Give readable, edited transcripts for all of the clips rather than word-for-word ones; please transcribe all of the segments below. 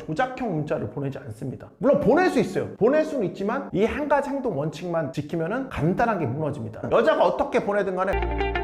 조작형 문자를 보내지 않습니다. 물론 보낼 수 있어요. 보낼 수는 있지만 이 한 가지 행동 원칙만 지키면은 간단하게 무너집니다. 여자가 어떻게 보내든 간에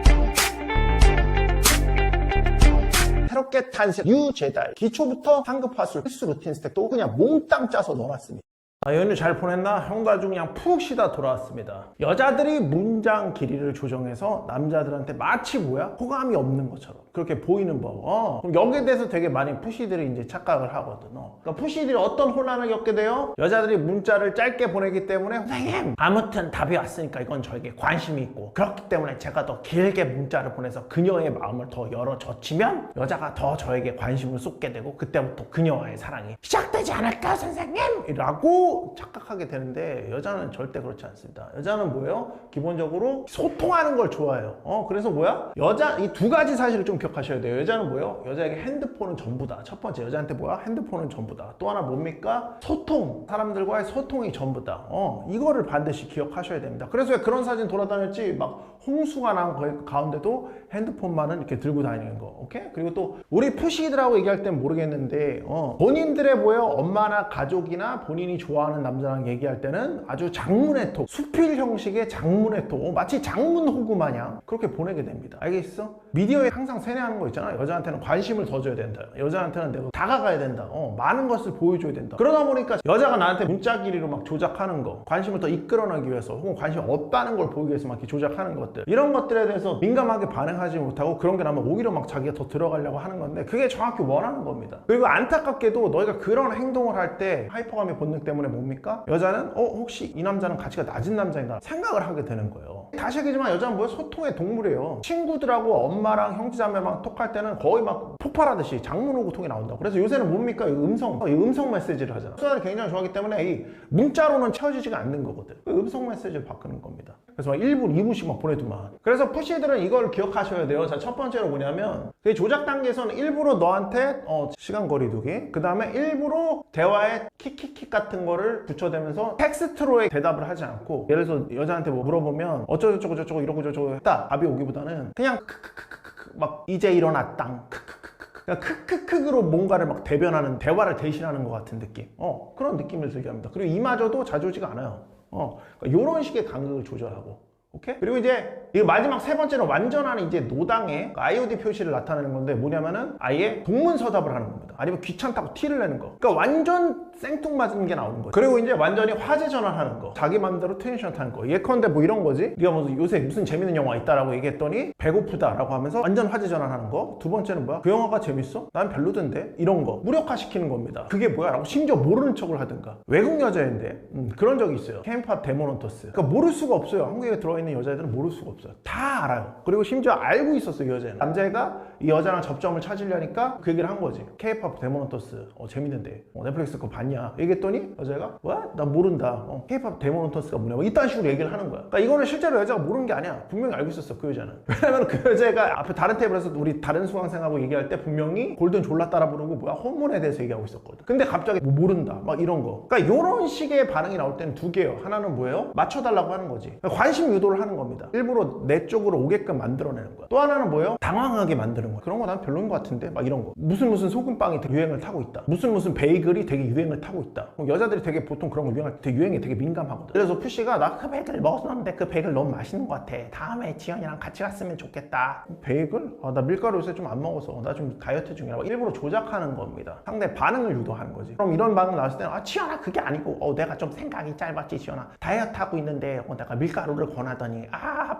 새롭게 탄생 유제달 기초부터 상급 화술 필수 루틴 스택도 그냥 몽땅 짜서 넣어놨습니다. 연휴 잘 보냈나? 형과 아주 그냥 푹 쉬다 돌아왔습니다. 여자들이 문장 길이를 조정해서 남자들한테 마치 뭐야? 호감이 없는 것처럼 그렇게 보이는 법. 그럼 여기에 대해서 되게 많이 푸시들이 이제 착각을 하거든. 그러니까 푸시들이 어떤 혼란을 겪게 돼요? 여자들이 문자를 짧게 보내기 때문에 선생님 아무튼 답이 왔으니까 이건 저에게 관심이 있고 그렇기 때문에 제가 더 길게 문자를 보내서 그녀의 마음을 더 열어젖히면 여자가 더 저에게 관심을 쏟게 되고 그때부터 그녀와의 사랑이 시작되지 않을까 선생님? 이라고 착각하게 되는데 여자는 절대 그렇지 않습니다. 여자는 뭐예요? 기본적으로 소통하는 걸 좋아해요. 그래서 뭐야? 여자 이 두 가지 사실을 좀 기억하셔야 돼요. 여자는 뭐예요? 여자에게 핸드폰은 전부다. 첫 번째 여자한테 뭐야? 핸드폰은 전부다. 또 하나 뭡니까? 소통. 사람들과의 소통이 전부다. 이거를 반드시 기억하셔야 됩니다. 그래서 왜 그런 사진 돌아다녔지? 막 홍수가 난 거의 가운데도 핸드폰만은 이렇게 들고 다니는 거. 오케이? 그리고 또 우리 푸시들하고 얘기할 땐 모르겠는데 본인들의 뭐예요? 엄마나 가족이나 본인이 좋아하는 남자랑 얘기할 때는 아주 장문의 톡, 수필 형식의 장문의 톡, 마치 장문 호구 마냥 그렇게 보내게 됩니다. 알겠어? 미디어에 항상 세뇌하는 거 있잖아. 여자한테는 관심을 더 줘야 된다. 여자한테는 내가 다가가야 된다. 많은 것을 보여줘야 된다. 그러다 보니까 여자가 나한테 문자 길이로 막 조작하는 거, 관심을 더 이끌어내기 위해서 혹은 관심 없다는 걸 보이기 위해서 막 이렇게 조작하는 것들, 이런 것들에 대해서 민감하게 반응하지 못하고 그런 게 나면 오히려 막 자기가 더 들어가려고 하는 건데 그게 정확히 원하는 겁니다. 그리고 안타깝게도 너희가 그런 행동을 할 때 하이퍼감의 본능 때문에 뭡니까? 여자는 혹시 이 남자는 가치가 낮은 남자인가 생각을 하게 되는 거예요. 다시 얘기지만 여자는 뭐야? 소통의 동물이에요. 친구들하고 엄마랑 형제자매랑 톡할 때는 거의 막 폭발하듯이 장문 오고 톡이 나온다고. 그래서 요새는 뭡니까? 이 음성 메시지를 하잖아. 수단을 굉장히 좋아하기 때문에 이 문자로는 채워지지가 않는 거거든. 음성 메시지를 바꾸는 겁니다. 그래서 막 1분, 2분씩 막 보내두만. 그래서 푸시들은 이걸 기억하셔야 돼요. 자, 첫 번째로 뭐냐면 그 조작 단계에서는 일부러 너한테 시간 거리두기, 그 다음에 일부러 대화에 킥킥킥 같은 거를 붙여대면서 텍스트로의 대답을 하지 않고, 예를 들어서 여자한테 뭐 물어보면 어쩌고저쩌고 저쩌고 이러고 저쩌고 했다 답이 오기보다는 그냥 크크크크크 막 이제 일어났당 크크크크 그냥 크크크크로 뭔가를 막 대변하는, 대화를 대신하는 것 같은 느낌, 그런 느낌을 들게 합니다. 그리고 이마저도 자주 오지가 않아요. 그러니까 이런 식의 간극을 조절하고. 오케이? 그리고 이제 이 마지막 세 번째는 완전한 이제 노당의 IOD 표시를 나타내는 건데 뭐냐면은 아예 동문서답을 하는 겁니다. 아니면 귀찮다고 티를 내는 거. 그러니까 완전 생뚱맞은 게 나오는 거죠. 그리고 이제 완전히 화제 전환하는 거. 자기 맘대로 텐션 타는 거. 예컨대 뭐 이런 거지. 네가 뭐 요새 무슨 재밌는 영화 있다라고 얘기했더니 배고프다라고 하면서 완전 화제 전환하는 거. 두 번째는 뭐야? 그 영화가 재밌어? 난 별로던데? 이런 거. 무력화시키는 겁니다. 그게 뭐야? 라고 심지어 모르는 척을 하든가. 외국 여자인데 그런 적이 있어요. 케이팝 데모넌터스. 그러니까 모를 수가 없어요. 한국에 들어있는 여자애들은 모를 수가 없어요. 다 알아요. 그리고 심지어 알고 있었어요. 여자애는. 남자애가 이 여자랑 접점을 찾으려니까 그 얘기를 한 거지. 케이팝 데모넌터스 재밌는데 넷플릭스 그거 봤냐? 얘기했더니 여자애가 뭐야? 나 모른다. 케이팝 데모넌터스가 뭐냐? 뭐 이딴 식으로 얘기를 하는 거야. 그러니까 이거는 실제로 여자가 모르는 게 아니야. 분명히 알고 있었어. 그 여자는. 왜냐면 그 여자애가 앞에 다른 테이블에서 우리 다른 수강생하고 얘기할 때 분명히 골든 졸라 따라 부르고 뭐야? 호르몬에 대해서 얘기하고 있었거든. 근데 갑자기 뭐 모른다. 막 이런 거. 그러니까 이런 식의 반응이 나올 때는 두 개예요. 하나는 뭐예요? 맞춰달라고 하는 거지. 그러니까 관심 유도를 하는 겁니다. 일부러 내 쪽으로 오게끔 만들어내는 거야. 또 하나는 뭐예요? 당황하게 만드는 거야. 그런 거 난 별로인 것 같은데? 막 이런 거. 무슨 소금빵이 되게 유행을 타고 있다. 무슨 베이글이 되게 유행을 타고 있다. 여자들이 되게 보통 그런 거 유행할 때 유행에 되게 민감하거든. 그래서 푸시가 나 그 베이글 먹었는데 그 베이글 너무 맛있는 것 같아. 다음에 지연이랑 같이 갔으면 좋겠다. 베이글? 나 밀가루 요새 좀 안 먹어서 나 좀 다이어트 중이라고 일부러 조작하는 겁니다. 상대 반응을 유도하는 거지. 그럼 이런 반응 나왔을 때는 지연아 그게 아니고 내가 좀 생각이 짧았지 지연아. 다이어트 하고 있는데 내가 밀가루를 권하더니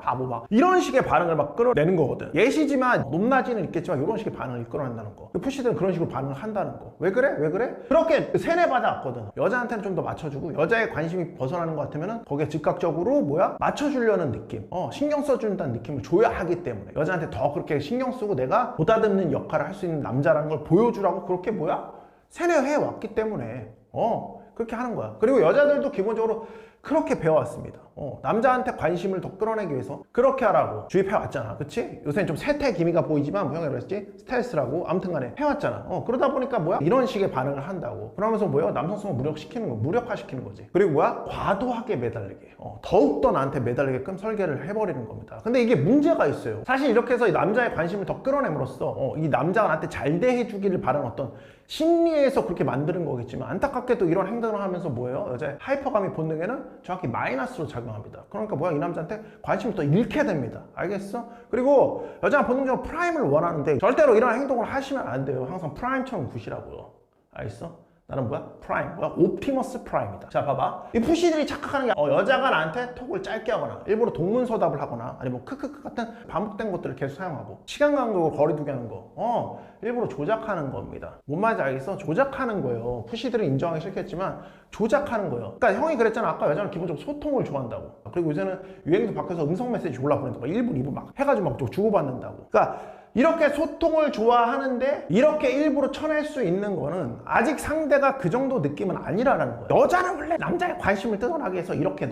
바보 막 이런 식의 반응을 막 끌어내는 거거든. 예시지만 높낮이는 있겠지만 이런 식의 반응을 끌어낸다는 거. 푸시들은 그런 식으로 반응을 한다는 거. 왜 그래? 왜 그래? 그렇게 세뇌받아 왔거든. 여자한테는 좀 더 맞춰주고 여자의 관심이 벗어나는 것 같으면은 거기에 즉각적으로 뭐야? 맞춰주려는 느낌, 신경 써준다는 느낌을 줘야 하기 때문에 여자한테 더 그렇게 신경 쓰고 내가 보다듬는 역할을 할 수 있는 남자라는 걸 보여주라고 그렇게 뭐야? 세뇌해 왔기 때문에 그렇게 하는 거야. 그리고 여자들도 기본적으로 그렇게 배워왔습니다. 남자한테 관심을 더 끌어내기 위해서 그렇게 하라고 주입해왔잖아. 그치? 요새는 좀 세태 기미가 보이지만 뭐 형이 그랬지? 스텔스라고 아무튼 간에 해왔잖아. 그러다 보니까 뭐야? 이런 식의 반응을 한다고. 그러면서 뭐야? 남성성을 무력시키는 거, 무력화시키는 거지. 그리고 뭐야? 과도하게 매달리게. 더욱더 나한테 매달리게끔 설계를 해버리는 겁니다. 근데 이게 문제가 있어요. 사실 이렇게 해서 이 남자의 관심을 더 끌어냄으로써 이 남자가 나한테 잘 대해주기를 바라는 어떤 심리에서 그렇게 만드는 거겠지만, 안타깝게도 이런 행동을 하면서 뭐예요? 여자의 하이퍼감이 본능에는 정확히 마이너스로 작용합니다. 그러니까 뭐야? 이 남자한테 관심을 더 잃게 됩니다. 알겠어? 그리고 여자가 본능적으로 프라임을 원하는데 절대로 이런 행동을 하시면 안 돼요. 항상 프라임처럼 구시라고요. 알겠어? 나는 뭐야? 프라임. 뭐야? 옵티머스 프라임이다. 자, 봐봐. 이 푸시들이 착각하는 게 여자가 나한테 톡을 짧게 하거나 일부러 동문서답을 하거나 아니면 뭐 크크크 같은 반복된 것들을 계속 사용하고 시간 간격을 거리두기 하는 거 일부러 조작하는 겁니다. 뭔 말인지 알겠어? 조작하는 거예요. 푸시들은 인정하기 싫겠지만 조작하는 거예요. 그러니까 형이 그랬잖아. 아까 여자는 기본적으로 소통을 좋아한다고. 그리고 요새는 유행도 바뀌어서 음성 메시지 졸라 보낸다고. 1분, 2분 막 해가지고 막 주고받는다고. 그러니까 이렇게 소통을 좋아하는데 이렇게 일부러 쳐낼 수 있는 거는 아직 상대가 그 정도 느낌은 아니라는 거예요. 여자는 원래 남자의 관심을 뜯어나기 위해서 이렇게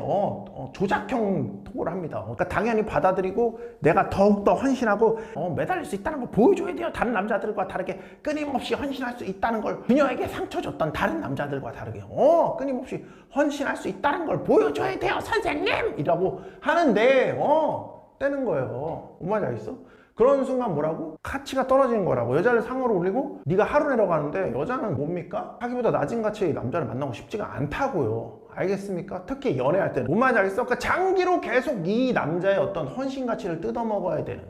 조작형 톡을 합니다. 그러니까 당연히 받아들이고 내가 더욱더 헌신하고 매달릴 수 있다는 걸 보여줘야 돼요. 다른 남자들과 다르게 끊임없이 헌신할 수 있다는 걸, 그녀에게 상처 줬던 다른 남자들과 다르게 끊임없이 헌신할 수 있다는 걸 보여줘야 돼요, 선생님! 이라고 하는데 떼는 거예요. 뭔 말인지 알겠어? 그런 순간 뭐라고? 가치가 떨어지는 거라고. 여자를 상으로 올리고 네가 하루 내려가는데 여자는 뭡니까? 자기보다 낮은 가치의 남자를 만나고 싶지가 않다고요. 알겠습니까? 특히 연애할 때는. 뭔 말인지 알겠어? 그러니까 장기로 계속 이 남자의 어떤 헌신 가치를 뜯어먹어야 되는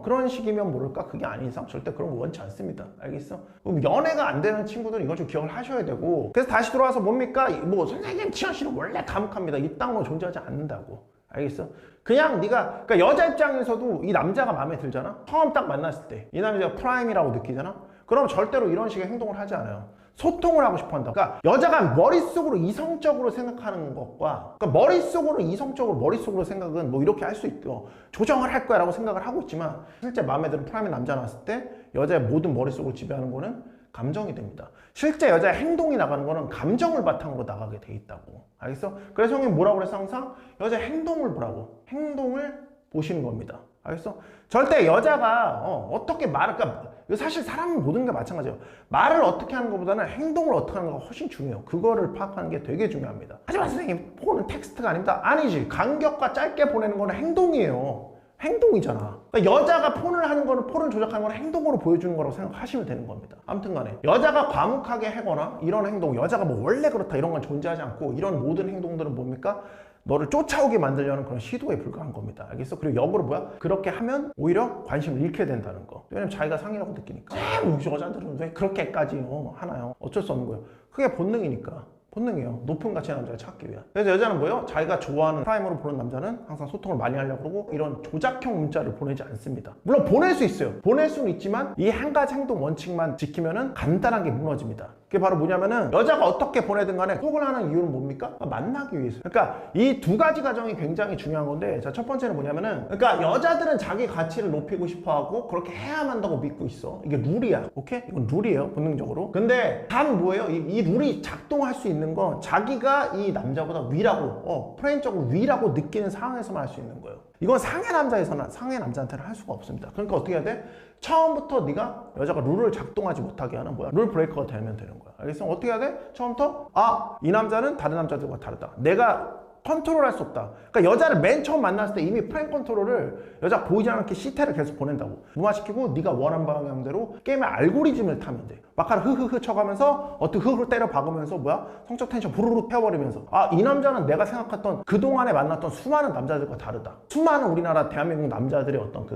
그런 식이면 모를까? 그게 아닌 이상 절대 그런 거 원치 않습니다. 알겠어? 그럼 연애가 안 되는 친구들은 이건 좀 기억을 하셔야 되고, 그래서 다시 돌아와서 뭡니까? 뭐 선생님 치현 씨는 원래 감옥합니다. 이딴 거 존재하지 않는다고. 알겠어? 그냥 네가, 그러니까 여자 입장에서도 이 남자가 마음에 들잖아? 처음 딱 만났을 때 이 남자가 프라임이라고 느끼잖아? 그럼 절대로 이런 식의 행동을 하지 않아요. 소통을 하고 싶어 한다. 그러니까 여자가 머릿속으로 이성적으로 생각하는 것과, 그러니까 머릿속으로 이성적으로 머릿속으로 생각은 뭐 이렇게 할 수 있고 조정을 할 거야 라고 생각을 하고 있지만, 실제 마음에 드는 프라임의 남자 나왔을 때 여자의 모든 머릿속을 지배하는 거는 감정이 됩니다. 실제 여자의 행동이 나가는 거는 감정을 바탕으로 나가게 돼 있다고. 알겠어? 그래서 형이 뭐라고 그랬어? 항상 여자의 행동을 보라고. 행동을 보시는 겁니다. 알겠어? 절대 여자가 어떻게 말을, 그러니까 사실 사람은 모든 게 마찬가지예요. 말을 어떻게 하는 것보다는 행동을 어떻게 하는 가 훨씬 중요해요. 그거를 파악하는 게 되게 중요합니다. 하지만 선생님, 폰은 텍스트가 아닙니다. 아니지. 간격과 짧게 보내는 거는 행동이에요. 행동이잖아. 그러니까 여자가 폰을 하는 거는, 폰을 조작하는 거는 행동으로 보여주는 거라고 생각하시면 되는 겁니다. 아무튼 간에 여자가 과묵하게 하거나 이런 행동, 여자가 뭐 원래 그렇다 이런 건 존재하지 않고, 이런 모든 행동들은 뭡니까? 너를 쫓아오게 만들려는 그런 시도에 불과한 겁니다. 알겠어? 그리고 역으로 뭐야? 그렇게 하면 오히려 관심을 잃게 된다는 거. 왜냐면 자기가 상이라고 느끼니까. 여자들은 왜 그렇게까지 하나요? 어쩔 수 없는 거예요. 그게 본능이니까. 본능이에요. 높은 가치의 남자를 찾기 위한. 그래서 여자는 뭐예요? 자기가 좋아하는 프라임으로 보는 남자는 항상 소통을 많이 하려고 그러고 이런 조작형 문자를 보내지 않습니다. 물론 보낼 수 있어요. 보낼 수는 있지만 이 한 가지 행동 원칙만 지키면은 간단하게 무너집니다. 그게 바로 뭐냐면은 여자가 어떻게 보내든 간에 톡을 하는 이유는 뭡니까? 만나기 위해서. 그러니까 이 두 가지 과정이 굉장히 중요한 건데, 자, 첫 번째는 뭐냐면은, 그러니까 여자들은 자기 가치를 높이고 싶어 하고 그렇게 해야만 한다고 믿고 있어. 이게 룰이야. 오케이? 이건 룰이에요. 본능적으로. 근데 단 뭐예요? 이 룰이 작동할 수 있는 건 자기가 이 남자보다 위라고, 프레임적으로 위라고 느끼는 상황에서만 할 수 있는 거예요. 이건 상해 남자에서는, 상해 남자한테는 할 수가 없습니다. 그러니까 어떻게 해야 돼? 처음부터 네가 여자가 룰을 작동하지 못하게 하는 뭐야? 룰 브레이커가 되면 되는 거야. 알겠어? 어떻게 해야 돼? 처음부터 이 남자는 다른 남자들과 다르다. 내가 컨트롤할 수 없다. 그러니까 여자를 맨 처음 만났을 때 이미 프레임 컨트롤을 여자 보이지 않게 시태를 계속 보낸다고. 무마시키고 네가 원하는 방향대로 게임의 알고리즘을 타면 돼. 막하를 흐흐흐 쳐가면서 어떻게 흐흐 때려 박으면서 뭐야? 성적 텐션 부르르 펴버리면서 이 남자는 내가 생각했던 그동안에 만났던 수많은 남자들과 다르다. 수많은 우리나라 대한민국 남자들의 어떤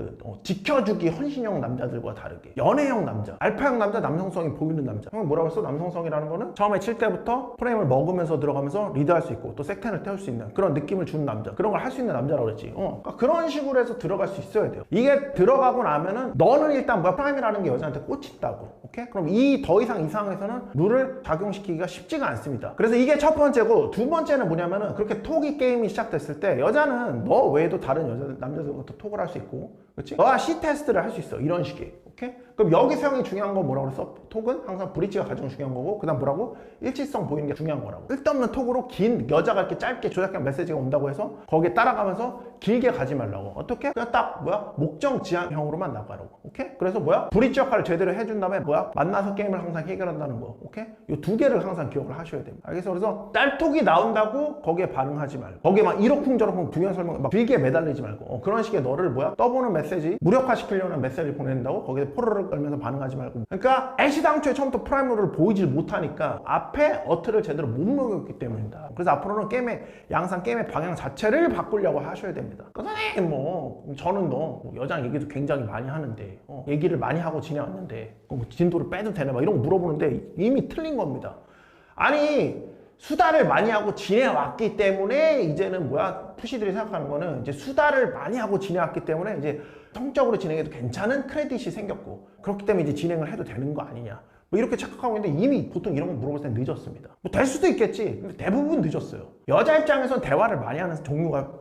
지켜주기 헌신형 남자들과 다르게 연애형 남자, 알파형 남자, 남성성이 보이는 남자. 형은 뭐라고 했어? 남성성이라는 거는 처음에 칠 때부터 프레임을 먹으면서 들어가면서 리드할 수 있고 또 색텐을 태울 수 있는 그런 느낌을 주는 남자, 그런 걸 할 수 있는 남자라고 그랬지. 그러니까 그런 식으로 해서 들어갈 수 있어야 돼요. 이게 들어가고 나면은 너는 일단 뭐야? 프라임이라는 게 여자한테 꽂힌다고. 오케이? 그럼 더 이상 이 상황에서는 룰을 작용시키기가 쉽지가 않습니다. 그래서 이게 첫 번째고, 두 번째는 뭐냐면은 그렇게 톡이 게임이 시작됐을 때 여자는 너 외에도 다른 남자들과 톡을 할 수 있고, 그렇지? 너가 C 테스트를 할 수 있어. 이런 식의. 오케이? 그럼 여기서 형이 중요한 건 뭐라고 그랬어? 톡은 항상 브릿지가 가장 중요한 거고, 그 다음 뭐라고? 일치성 보이는 게 중요한 거라고. 쓸데없는 톡으로 긴 여자가 이렇게 짧게 조작한 메시지가 온다고 해서 거기에 따라가면서 길게 가지 말라고. 어떻게? 그냥 딱 뭐야? 목적 지향형으로만 나가라고. 오케이? 그래서 뭐야? 브릿지 역할을 제대로 해준 다음에 뭐야? 만나서 게임을 항상 해결한다는 거. 오케이? 이 두 개를 항상 기억을 하셔야 됩니다. 알겠어? 그래서 짤톡이 나온다고 거기에 반응하지 말고, 거기에 막 이러쿵저러쿵 부연 설명 막 길게 매달리지 말고, 그런 식의 너를 뭐야? 떠보는 메시지, 무력화시키려는 메시지를 보낸다고 거기에 포로를 걸면서 반응하지 말고. 그러니까 애시당초에 처음부터 프라이머를 보이질 못하니까 앞에 어트를 제대로 못 먹였기 때문이다. 그래서 앞으로는 게임의 양상, 게임의 방향 자체를 바꾸려고 하셔야 됩니다. 선생님 저는 여자랑 얘기도 굉장히 많이 하는데 얘기를 많이 하고 지내왔는데 진도를 빼도 되나 막 이런 거 물어보는데 이미 틀린 겁니다. 아니 수다를 많이 하고 지내왔기 때문에 이제는 뭐야, 푸시들이 생각하는 거는 이제 수다를 많이 하고 지내왔기 때문에 이제 성적으로 진행해도 괜찮은 크레딧이 생겼고, 그렇기 때문에 이제 진행을 해도 되는 거 아니냐, 뭐 이렇게 착각하고 있는데 이미 보통 이런 거 물어볼 때 늦었습니다. 뭐 될 수도 있겠지. 근데 대부분 늦었어요. 여자 입장에서는 대화를 많이 하는 종류가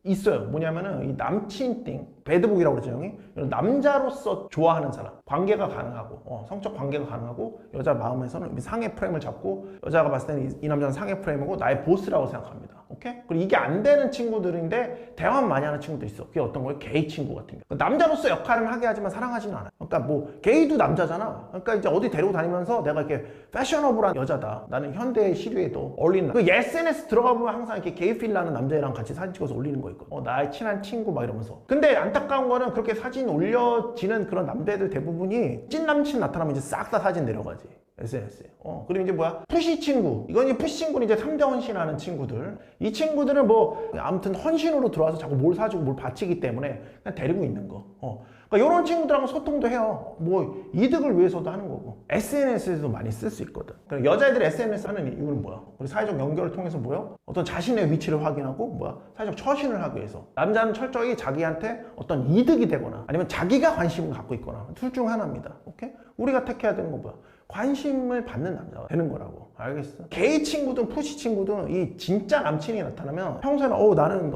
있어요. 뭐냐면은 이 남친 띵, 배드복이라고 그러죠 형이. 남자로서 좋아하는 사람, 관계가 가능하고 성적 관계가 가능하고, 여자 마음에서는 상해 프레임을 잡고, 여자가 봤을 때는 이 남자는 상해 프레임이고 나의 보스라고 생각합니다. 오케이? 그리고 이게 안 되는 친구들인데 대화 많이 하는 친구도 있어. 그게 어떤 거예요? 게이 친구 같은 거. 남자로서 역할을 하게 하지만 사랑하지는 않아요. 그러니까 뭐 게이도 남자잖아. 그러니까 이제 어디 데리고 다니면서 내가 이렇게 패셔너블한 여자다, 나는 현대의 시류에도 어울리는, 그 SNS 들어가 보면 항상 이렇게 게이 필 나는 남자애랑 같이 사진 찍어서 올리는 거 있고, 나의 친한 친구 막 이러면서. 근데 안타까운 거는 그렇게 사진 올려지는 그런 남자애들 대부분이 찐 남친 나타나면 이제 싹 다 사진 내려가지, SNS에. 그리고 이제 뭐야? 푸시 친구. 이건 이제 푸시 친구는 이제 3대 헌신하는 친구들. 이 친구들은 뭐 아무튼 헌신으로 들어와서 자꾸 뭘 사주고 뭘 바치기 때문에 그냥 데리고 있는 거. 그러니까 이런 친구들하고 소통도 해요. 뭐 이득을 위해서도 하는 거고. SNS에도 많이 쓸 수 있거든. 그러니까 여자애들이 SNS 하는 이유는 뭐야? 우리 사회적 연결을 통해서 뭐요? 어떤 자신의 위치를 확인하고 뭐야? 사회적 처신을 하기 위해서. 남자는 철저히 자기한테 어떤 이득이 되거나 아니면 자기가 관심을 갖고 있거나 둘 중 하나입니다. 오케이? 우리가 택해야 되는 건 뭐야? 관심을 받는 남자가 되는 거라고. 알겠어? 게이 친구든 푸시 친구든 이 진짜 남친이 나타나면 평소에는 나는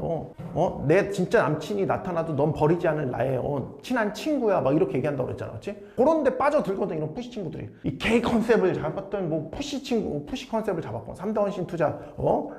내 진짜 남친이 나타나도 넌 버리지 않을 나의 친한 친구야 막 이렇게 얘기한다고 그랬잖아. 그렇지? 그런 데 빠져들거든 이런 푸시 친구들이. 이 게이 컨셉을 잡았던 뭐 푸시 친구, 푸시 컨셉을 잡았건 3대 헌신 투자,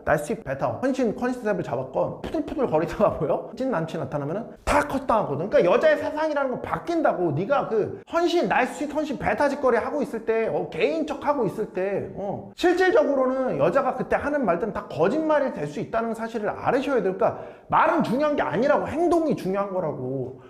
날 수익 베타 헌신 컨셉을 잡았건 푸들푸들 거리다가 보여? 찐 남친 나타나면은 다 컷당하거든. 그러니까 여자의 세상이라는 건 바뀐다고. 네가 그 헌신, 날 수익 헌신 베타 짓거리 하고 있을 때 개인 척 하고 있을 때 실질적으로는 여자가 그때 하는 말들은 다 거짓말이 될 수 있다는 사실을 알으셔야 돼요. 그러니까 말은 중요한 게 아니라고, 행동이 중요한 거라고.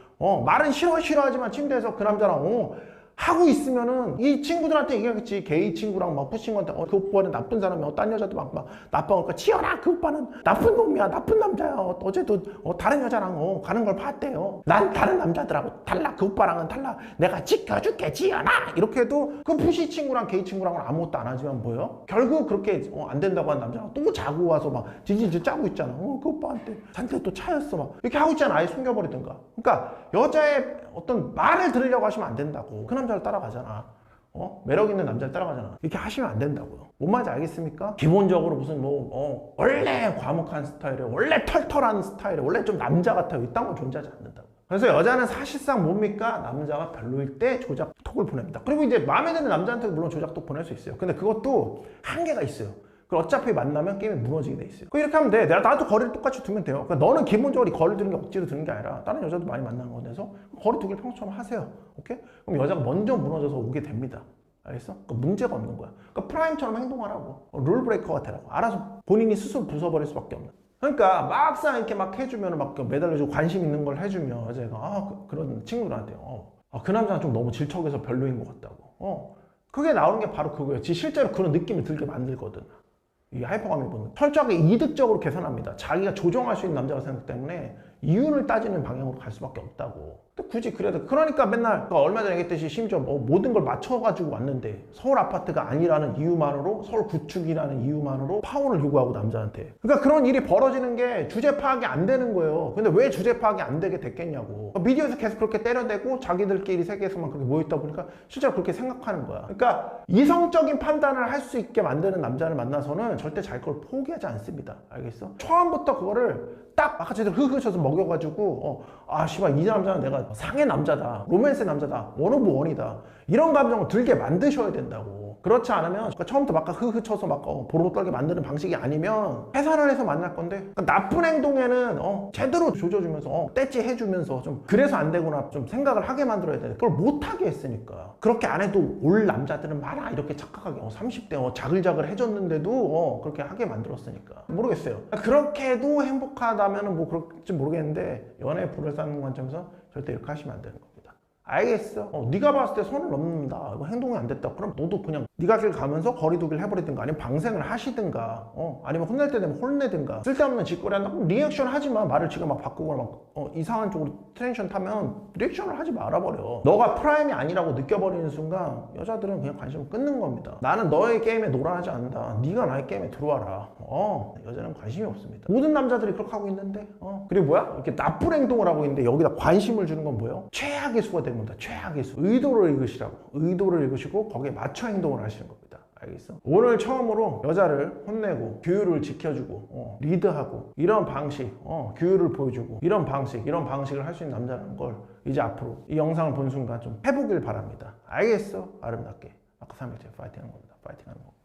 말은 싫어하지만 침대에서 그 남자랑 하고 있으면은 이 친구들한테 얘기하겠지. 게이 친구랑 막 푸싱한테 그 오빠는 나쁜 사람이야. 딴 여자도 막 나빠. 그러니까 치열아, 그 오빠는 나쁜 놈이야. 나쁜 남자야. 어제도 다른 여자랑 가는 걸 봤대요. 난 다른 남자들하고 달라. 그 오빠랑은 달라. 내가 지켜줄게, 지연아. 이렇게 해도 그 푸시 친구랑 게이 친구랑은 아무것도 안 하지만 뭐예요? 결국 그렇게 안 된다고 한 남자랑 또 자고 와서 막 질질 짜고 있잖아. 그 오빠한테 잔뜩 또 차였어. 막 이렇게 하고 있잖아. 아예 숨겨버리든가. 그러니까 여자의 어떤 말을 들으려고 하시면 안 된다고. 그 남자를 따라가잖아. 매력 있는 남자를 따라가잖아. 이렇게 하시면 안 된다고요. 뭔 말인지 알겠습니까? 기본적으로 무슨 원래 과묵한 스타일에, 원래 털털한 스타일에, 원래 좀 남자 같아요. 이딴 건 존재하지 않는다고. 그래서 여자는 사실상 뭡니까? 남자가 별로일 때 조작톡을 보냅니다. 그리고 이제 마음에 드는 남자한테도 물론 조작톡 보낼 수 있어요. 근데 그것도 한계가 있어요. 그걸 어차피 만나면 게임이 무너지게 돼 있어요. 이렇게 하면 돼. 나도 거리를 똑같이 두면 돼요. 그러니까 너는 기본적으로 거리를 두는 게 억지로 두는 게 아니라 다른 여자도 많이 만나는 거라서 거리 두기를 평소처럼 하세요. 오케이? 그럼 여자가 먼저 무너져서 오게 됩니다. 알겠어? 그러니까 문제가 없는 거야. 그러니까 프라임처럼 행동하라고. 룰 브레이커가 되라고. 알아서 본인이 스스로 부숴버릴 수밖에 없는. 그러니까 막상 이렇게 막 해주면 막 매달려주고 관심 있는 걸 해주면 여자가 그런 친구들한테 그 남자는 좀 너무 질척해서 별로인 것 같다고. 그게 나오는 게 바로 그거예요. 실제로 그런 느낌을 들게 만들거든. 이 하이퍼가미 보는 철저하게 이득적으로 계산합니다. 자기가 조정할 수 있는 남자가 생각 때문에 이윤을 따지는 방향으로 갈 수밖에 없다고. 또 굳이 그래도 그러니까 맨날 얼마 전에 얘기했듯이 심지어 모든 걸 맞춰가지고 왔는데 서울 아파트가 아니라는 이유만으로, 서울 구축이라는 이유만으로 파혼을 요구하고 남자한테. 그러니까 그런 일이 벌어지는 게 주제 파악이 안 되는 거예요. 근데 왜 주제 파악이 안 되게 됐겠냐고. 미디어에서 계속 그렇게 때려대고 자기들끼리 세계에서만 그렇게 모여있다 보니까 실제로 그렇게 생각하는 거야. 그러니까 이성적인 판단을 할 수 있게 만드는 남자를 만나서는 절대 자기 걸 포기하지 않습니다. 알겠어? 처음부터 그거를 딱 딱 아까 제대로 흐흐 쳐서 먹여가지고 아 씨발 이 남자는 내가 상의 남자다, 로맨스의 남자다, 원오브 원이다, 이런 감정을 들게 만드셔야 된다고. 그렇지 않으면 처음부터 막 흐흐 쳐서 막 보로 떨게 만드는 방식이 아니면 해산을 해서 만날 건데, 나쁜 행동에는 제대로 조져주면서 떼찌 해주면서 좀 그래서 안 되구나 좀 생각을 하게 만들어야 돼. 그걸 못하게 했으니까. 그렇게 안 해도 올 남자들은 많아. 이렇게 착각하게 30대 자글자글 해줬는데도 그렇게 하게 만들었으니까. 모르겠어요. 그렇게 해도 행복하다면 뭐 그럴지 모르겠는데, 연애에 불을 쌓는 관점에서 절대 이렇게 하시면 안 되는 겁니다. 알겠어. 네가 봤을 때 선을 넘는다, 이거 행동이 안 됐다, 그럼 너도 그냥 네가 길 가면서 거리두기를 해버리든가, 아니면 방생을 하시든가, 아니면 혼낼 때 되면 혼내든가. 쓸데없는 짓거리 한다 그럼 리액션 하지마. 말을 지금 막 바꾸거나 막 이상한 쪽으로 텐션 타면 리액션을 하지 말아버려. 너가 프라임이 아니라고 느껴버리는 순간 여자들은 그냥 관심을 끊는 겁니다. 나는 너의 게임에 놀아나지 않는다, 네가 나의 게임에 들어와라. 여자는 관심이 없습니다. 모든 남자들이 그렇게 하고 있는데 그리고 뭐야? 이렇게 나쁜 행동을 하고 있는데 여기다 관심을 주는 건 뭐예요? 최악의 수가 되는 겁니다. 최악의 수. 의도를 읽으시라고. 의도를 읽으시고 거기에 맞춰 행동을 하시는 겁니다. 알겠어? 오늘 처음으로 여자를 혼내고 규율을 지켜주고 리드하고 이런 방식, 규율을 보여주고 이런 방식을 할 수 있는 남자라는 걸 이제 앞으로 이 영상을 본 순간 좀 해보길 바랍니다. 알겠어? 아름답게 아까 3일째 파이팅 하는 겁니다. 파이팅 하는 거.